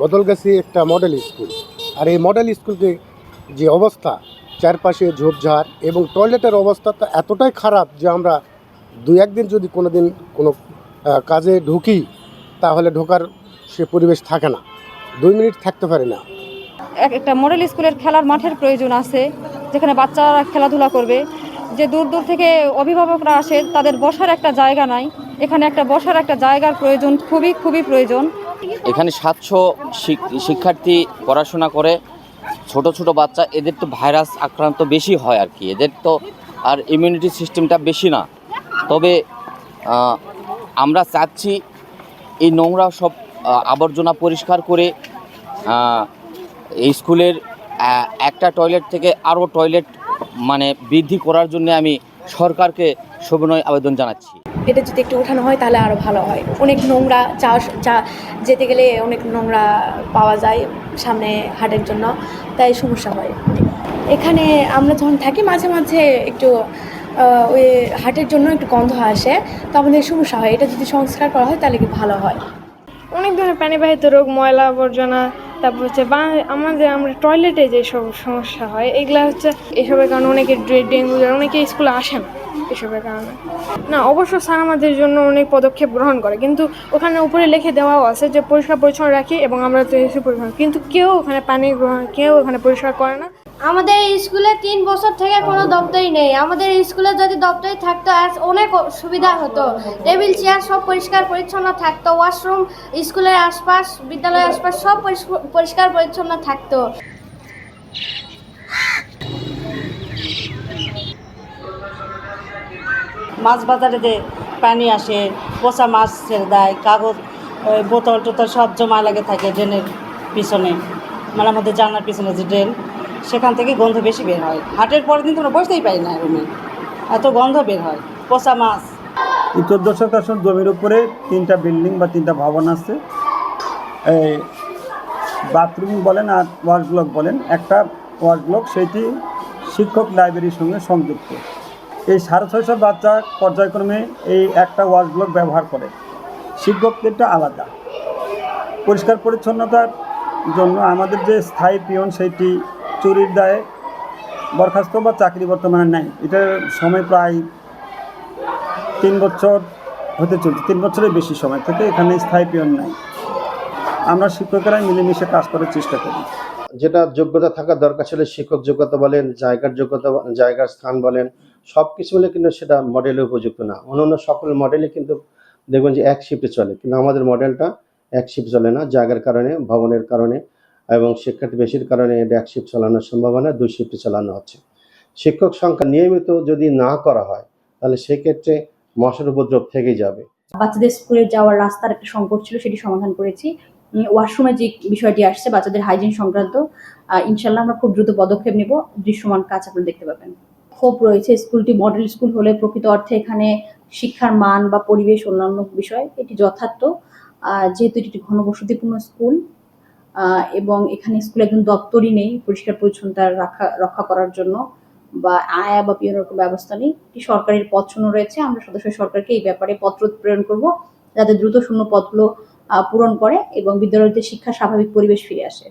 বদলগাছি একটা model school. আর এই model স্কুলকে যে অবস্থা, চারপাশে ঝোপঝাড় এবং টয়লেটের অবস্থা তো এতটাই খারাপ যে আমরা দুই একদিন যদি কোনো কাজে ঢুকি তাহলে ঢোকার সে পরিবেশ থাকে না, 2 মিনিট থাকতে পারে না। একটা মডেল স্কুলের খেলার মাঠের প্রয়োজন আছে, যেখানে বাচ্চারা খেলাধুলা করবে। যে দূর দূর থেকে অভিভাবকরা আসে, তাদের বসার একটা জায়গা নাই। এখানে একটা বসার একটা জায়গার প্রয়োজন, খুবই খুবই প্রয়োজন। এখানে 700 শিক্ষার্থী পড়াশোনা করে। ছোট ছোট বাচ্চা, এদের তো ভাইরাস আক্রান্ত বেশি হয় আর কি, এদের তো আর ইমিউনিটি সিস্টেমটা বেশি না। তবে আমরা চাচ্ছি এই নোংরা সব আবর্জনা পরিষ্কার করে এই স্কুলের একটা টয়লেট থেকে আরও টয়লেট বৃদ্ধি করার জন্য আমি সরকারকে সবিনয় আবেদন জানাচ্ছি। এটা যদি একটু ওঠানো হয় তাহলে আরও ভালো হয়। অনেক নোংরা যেতে গেলে অনেক নোংরা পাওয়া যায় সামনে হাটের জন্য, তাই সমস্যা হয়। এখানে আমরা যখন থাকি মাঝে মাঝে একটু ওই হাটের জন্য একটু গন্ধ আসে, তো আমাদের সমস্যা হয়। এটা যদি সংস্কার করা হয় তাহলে কি ভালো হয়। অনেক ধরনের পানিবাহিত রোগ, ময়লা আবর্জনা, তারপর হচ্ছে আমরা টয়লেটে যেসব সমস্যা হয় এগুলো হচ্ছে এসবের কারণে অনেকে ডেঙ্গু, অনেকে স্কুলে আসে না এসবের কারণে। না, অবশ্য স্যার আমাদের জন্য অনেক পদক্ষেপ গ্রহণ করে, কিন্তু ওখানে উপরে লিখে দেওয়াও আছে যে পরিষ্কার পরিচ্ছন্ন রাখি এবং আমরা তো এসে পরিষ্কার, কিন্তু কেউ ওখানে পরিষ্কার করে না। আমাদের স্কুলে 3 বছর থেকে কোনো দপ্তরই নেই। আমাদের স্কুলে যদি দপ্তরই থাকতো আর অনেক সুবিধা হতো। টেবিল চেয়ার সব পরিষ্কার পরিচ্ছন্ন থাকতো, ওয়াশরুম স্কুলের আশপাশ, বিদ্যালয়ের আশপাশ সব পরিষ্কার পরিচ্ছন্ন থাকতো। মাছ বাজারে যে পানি আসে, পচা মাছ ছেড়ে দেয়, কাগজ বোতল টোতল সব জমা লাগে থাকে ড্রেনের পিছনে, আমাদের জানলার পিছনে যে ড্রেন, সেখান থেকে গন্ধ বেশি বের হয়। হাটের পরের দিন তোমরা বসতেই পারি না রুমে, এত গন্ধ বের হয়, পচা মাছ। এই 14 শতাংশ জমির উপরে 3টা বিল্ডিং বা 3টা ভবন আছে। এই বাথরুম বলেন আর ওয়াশ ব্লক বলেন, একটা ওয়াশ ব্লক সেটি শিক্ষক লাইব্রেরির সঙ্গে সংযুক্ত। এই 650 বাচ্চা পর্যায়ক্রমে এই একটা ওয়াশ ব্লক ব্যবহার করে। শিক্ষকদেরটা আলাদা। পরিষ্কার পরিচ্ছন্নতার জন্য আমাদের যে স্থায়ী পিয়ন সেটি চুরির দায়ে বরখাস্ত বা চাকরি বর্তমানে নেই। এটার সময় প্রায় 3 বছর হতে চলছে, 3 বছরের বেশি সময় থেকে এখানে স্থায়ী পিয়ন নাই। আমরা শিক্ষকেরাই মিলেমিশে কাজ করার চেষ্টা করি। যেটা যোগ্যতা থাকা দরকার ছিল, শিক্ষক যোগ্যতা বলেন, জায়গার স্থান বলেন, সব কিছু মিলে কিন্তু সেটা মডেলে উপযুক্ত না। অন্যান্য সকল মডেলে কিন্তু দেখবেন যে এক শিফটে চলে, কিন্তু আমাদের মডেলটা এক শিফট চলে না। জায়গার কারণে, ভবনের কারণে এবং শিক্ষার্থী বেশির কারণে এটা এক শিফট চালানোর সম্ভাবনা 2 শিফটে চালানো হচ্ছে। শিক্ষক সংখ্যা নিয়মিত যদি না করা হয় তাহলে সেক্ষেত্রে মশার উপদ্রব থেকেই যাবে। বাচ্চাদের স্কুলে যাওয়ার রাস্তার একটা সংকট ছিল, সেটি সমাধান করেছি। ওয়াশরুমের যে বিষয়টি আসছে বাচ্চাদের হাইজিন সংক্রান্ত, ইনশাল্লাহ আমরা খুব দ্রুত পদক্ষেপ নেব। দৃশ্যমান কাজ আপনারা দেখতে পাবেন। ক্ষোভ রয়েছে, স্কুলটি মডেল স্কুল হলে প্রকৃত অর্থে এখানে শিক্ষার মান বা পরিবেশ অন্যান্য বিষয় এটি যথার্থ, যেহেতু এটি ঘনবসতিপূর্ণ স্কুল এবং এখানে স্কুলে একজন দপ্তরই নেই পরিষ্কার পরিচ্ছন্নতা রক্ষা করার জন্য, বা আয়া বা পিওনের কোনো ব্যবস্থা নেই। এটি সরকারের পদ শূন্য রয়েছে। আমরা সদস্য সরকারকে এই ব্যাপারে পত্র প্রেরণ করব যাতে দ্রুত শূন্য পদগুলো পূরণ করে এবং বিদ্যালয়তে শিক্ষার স্বাভাবিক পরিবেশ ফিরে আসে।